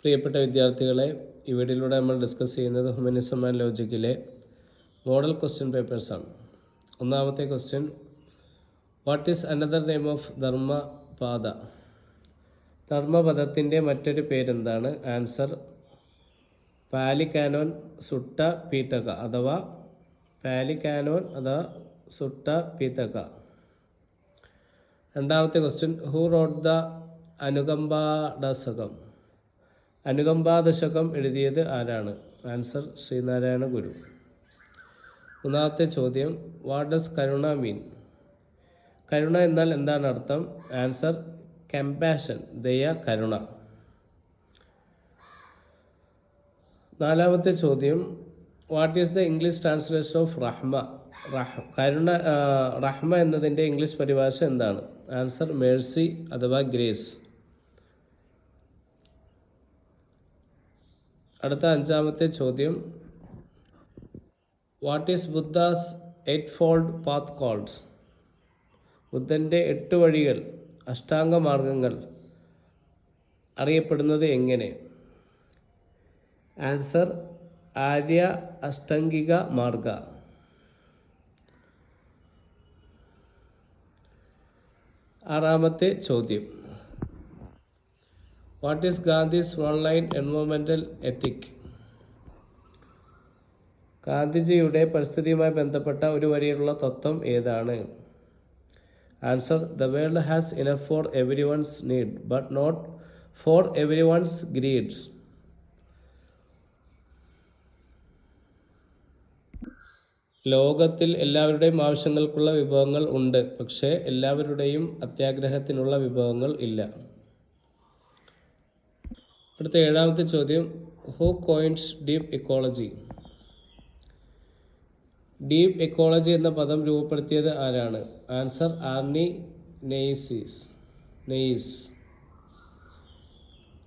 പ്രിയപ്പെട്ട വിദ്യാർത്ഥികളെ, ഈ വീഡിയോയിലൂടെ നമ്മൾ ഡിസ്കസ് ചെയ്യുന്നത് ഹ്യൂമനിസം ആൻഡ് ലോജിക്കിലെ മോഡൽ ക്വസ്റ്റ്യൻ പേപ്പേഴ്സാണ്. ഒന്നാമത്തെ question, what is another name of Dharmapada? ധർമ്മപദത്തിൻ്റെ മറ്റൊരു പേരെന്താണ്? ആൻസർ പാലിക്കാനോൻ സുട്ട പീതക അഥവാ പാലിക്കാനോൻ അഥവാ സുട്ട പീതക. രണ്ടാമത്തെ question, who wrote the Anukampadasakam? Anukampadasakam എഴുതിയത് ആരാണ്? ആൻസർ ശ്രീനാരായണ ഗുരു. മൂന്നാമത്തെ ചോദ്യം, വാട്ട് ഡസ് കരുണ മീൻ? കരുണ എന്നാൽ എന്താണ് അർത്ഥം? ആൻസർ കമ്പാഷൻ, ദയ, കരുണ. നാലാമത്തെ ചോദ്യം, what is the English translation of റഹ്മ? റഹ്മ എന്നതിൻ്റെ ഇംഗ്ലീഷ് പരിഭാഷ എന്താണ്? ആൻസർ മേഴ്സി അഥവാ ഗ്രേസ്. അടുത്ത അഞ്ചാമത്തെ ചോദ്യം, what is Buddha's 8-fold path called? ബുദ്ധൻ്റെ 8 വഴികൾ, അഷ്ടാംഗ മാർഗങ്ങൾ അറിയപ്പെടുന്നത് എങ്ങനെ? ആൻസർ ആര്യ അഷ്ടാംഗിക മാർഗ. ആറാമത്തെ ചോദ്യം, what is Gandhi's one line environmental ethic? ഗാന്ധിജിയുടെ പരിസ്ഥിതിയുമായി ബന്ധപ്പെട്ട ഒരു വരിയുള്ള തത്വം ഏതാണ്? Answer the world has enough for everyone's need but not for everyone's greeds. ലോകത്തിൽ എല്ലാവരുടെയും ആവശ്യങ്ങൾക്കുള്ള വിഭവങ്ങൾ ഉണ്ട്, പക്ഷേ എല്ലാവരുടെയും അത്യാഗ്രഹത്തിനുള്ള വിഭവങ്ങൾ ഇല്ല. അടുത്ത ഏഴാമത്തെ ചോദ്യം, who coins deep ecology? Deep ecology എന്ന പദം രൂപപ്പെടുത്തിയത് ആരാണ്? Answer Arne Naess.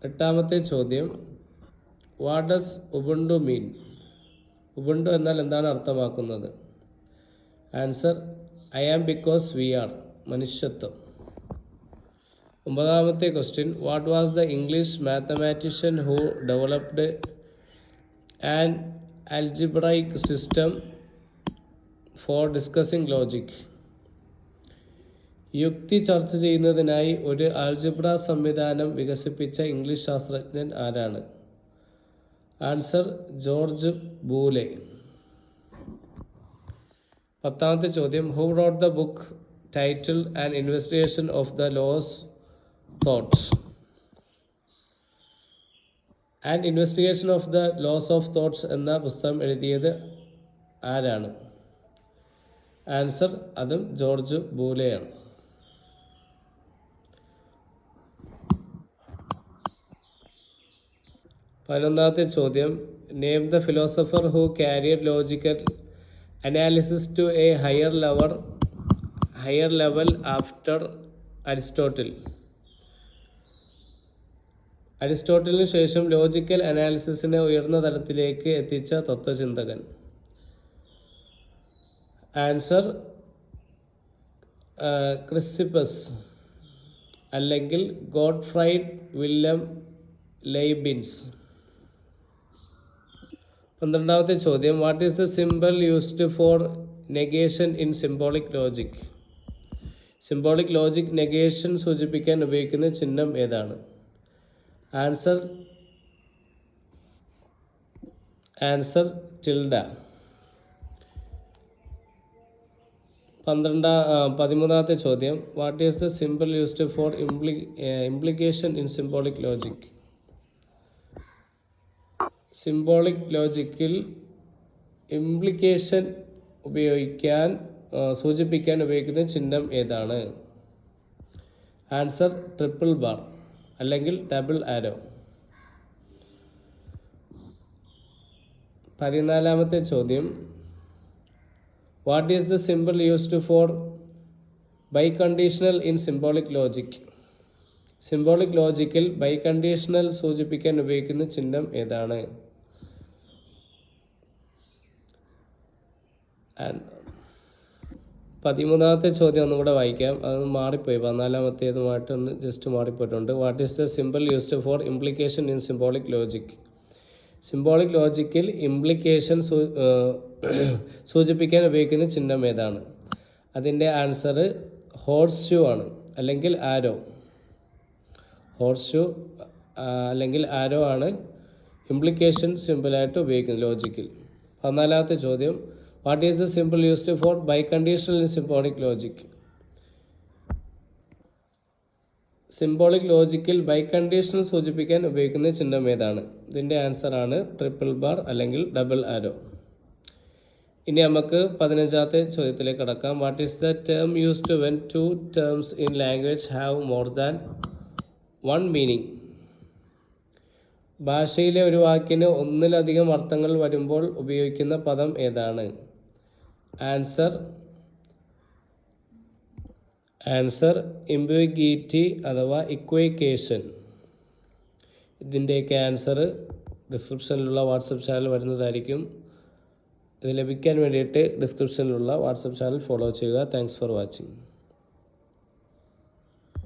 എട്ടാമത്തെ ചോദ്യം, what does Ubuntu mean? Ubuntu എന്നാൽ എന്താണ് അർത്ഥമാക്കുന്നത്? Answer I am because we are, മനുഷ്യത്വം. ഒമ്പതാമത്തെ question, what was the English mathematician who developed an algebraic system for discussing logic? യുക്തി ചർച്ച ചെയ്യുന്നതിനായി ഒരു ആൽജിബ്ര സംവിധാനം വികസിപ്പിച്ച ഇംഗ്ലീഷ് ശാസ്ത്രജ്ഞൻ ആരാണ്? Answer George Boole. പത്താമത്തെ ചോദ്യം, who wrote the book title an investigation of the laws thoughts? An investigation of the laws of thoughts എന്ന പുസ്തകം എഴുതിയത് ആരാണ്? ആൻസർ അതും ജോർജ് ബൂലെയാണ്. പതിനൊന്നാമത്തെ ചോദ്യം, name the philosopher who carried logical analysis to a higher level after Aristotle? അരിസ്റ്റോട്ടലിന് ശേഷം ലോജിക്കൽ അനാലിസിസിനെ ഉയർന്ന തലത്തിലേക്ക് എത്തിച്ച തത്വചിന്തകൻ? ആൻസർ ക്രിസിപ്പസ് അല്ലെങ്കിൽ ഗോട്ട്ഫ്രൈഡ് വില്ലം ലെയ്ബിൻസ്. 12ാമത്തെ ചോദ്യം, what is the symbol used for negation in symbolic logic? Symbolic logic negation സൂചിപ്പിക്കാൻ ഉപയോഗിക്കുന്ന ചിഹ്നം ഏതാണ്? Answer tilde. 13ാമത്തെ ചോദ്യം, what is the symbol used for implication in symbolic logic? Symbolic ലോജിക്കിൽ ഇംപ്ലിക്കേഷൻ സൂചിപ്പിക്കാൻ ഉപയോഗിക്കുന്ന ചിഹ്നം ഏതാണ്? ആൻസർ ട്രിപ്പിൾ ബാർ അല്ലെങ്കിൽ ഡബിൾ ആരോ. 14ാമത്തെ ചോദ്യം, what is the symbol used for biconditional in symbolic logic? Symbolic ലോജിക്കിൽ ബൈകണ്ടീഷണൽ സൂചിപ്പിക്കാൻ ഉപയോഗിക്കുന്ന ചിഹ്നം ഏതാണ്? 13ാമത്തെ ചോദ്യം ഒന്നും കൂടെ വായിക്കാം. അത് മാറിപ്പോയി, 14ാമത്തേതുമായിട്ടൊന്ന് ജസ്റ്റ് മാറിപ്പോയിട്ടുണ്ട്. What is the simple used for implication in symbolic logic? Symbolic ലോജിക്കിൽ ഇംപ്ലിക്കേഷൻ സൂചിപ്പിക്കാൻ ഉപയോഗിക്കുന്ന ചിഹ്നം ഏതാണ്? അതിൻ്റെ ആൻസർ ഹോഴ്സ് ഷൂ ആണ്, അല്ലെങ്കിൽ ആരോ. ഹോഴ്സ് ഷൂ അല്ലെങ്കിൽ ആരോ ആണ് ഇംപ്ലിക്കേഷൻ സിമ്പിളായിട്ട് ഉപയോഗിക്കുന്നത് ലോജിക്കിൽ. 14ാമത്തെ ചോദ്യം, what is the simple used for biconditional in symbolic logic? Symbolic ലോജിക്കിൽ ബൈ കണ്ടീഷണൽ സൂചിപ്പിക്കാൻ ഉപയോഗിക്കുന്ന ചിഹ്നം ഏതാണ്? ഇതിൻ്റെ ആൻസർ ആണ് ട്രിപ്പിൾ ബാർ അല്ലെങ്കിൽ ഡബിൾ ആരോ. ഇനി നമുക്ക് 15ാമത്തെ ചോദ്യത്തിലേക്ക് കടക്കാം. What is the term used when two terms in language have more than one meaning? ഭാഷയിലെ ഒരു വാക്കിന് ഒന്നിലധികം അർത്ഥങ്ങൾ വരുമ്പോൾ ഉപയോഗിക്കുന്ന പദം ഏതാണ്? ആൻസർ ഇംബിഗ്വിറ്റി അഥവാ ഇക്വൈക്കേഷൻ. ഇതിൻ്റെയൊക്കെ ആൻസർ ഡിസ്ക്രിപ്ഷനിലുള്ള വാട്സപ്പ് ചാനൽ വരുന്നതായിരിക്കും. ഇത് ലഭിക്കാൻ വേണ്ടിയിട്ട് ഡിസ്ക്രിപ്ഷനിലുള്ള വാട്സപ്പ് ചാനൽ ഫോളോ ചെയ്യുക. Thanks for watching.